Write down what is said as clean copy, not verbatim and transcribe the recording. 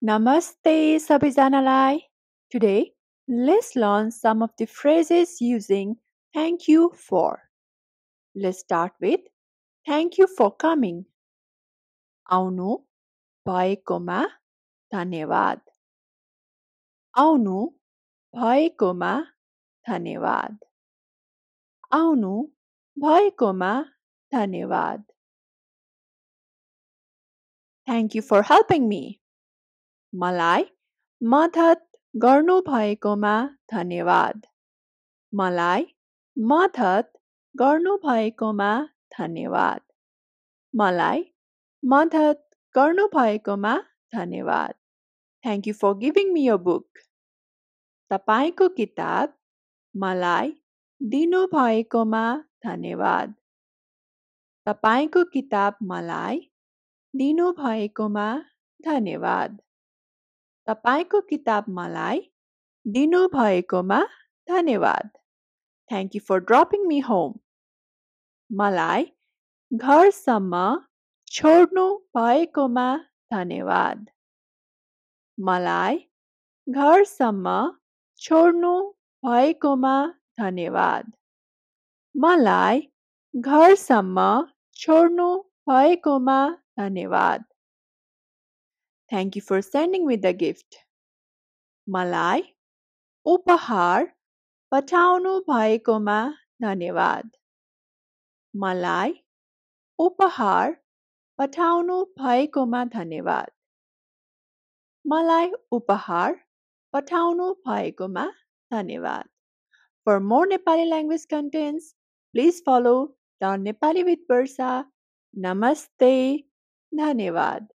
Namaste सबैजनालाई. Today, let's learn some of the phrases using thank you for. Let's start with thank you for coming. आउनु भएकोमा धन्यवाद. आउनु भएकोमा धन्यवाद. आउनु भएकोमा धन्यवाद. Thank you for helping me. मलाई मद्दत गर्नुभएकोमा धन्यवाद. मलाई मद्दत गर्नुभएकोमा धन्यवाद. मलाई मद्दत गर्नुभएकोमा धन्यवाद. Thank you for giving me your book. तपाईको किताब मलाई दिनुभएकोमा धन्यवाद. तपाईको किताब मलाई दिनुभएकोमा धन्यवाद. तपाईको किताब मलाई दिनुभएकोमा धन्यवाद. Thank you for dropping me home. मलाई घरसम्म छोड्नु भएकोमा धन्यवाद. मलाई घरसम्म छोड्नु भएकोमा धन्यवाद. मलाई घरसम्म छोड्नु भएकोमा धन्यवाद. Thank you for sending me the gift. मलाई उपहार पठाउनु भएकोमा धन्यवाद. मलाई उपहार पठाउनु भएकोमा धन्यवाद. मलाई उपहार पठाउनु भएकोमा धन्यवाद. For more Nepali language contents, please follow Learn Nepali with Bersa. Namaste. धन्यवाद.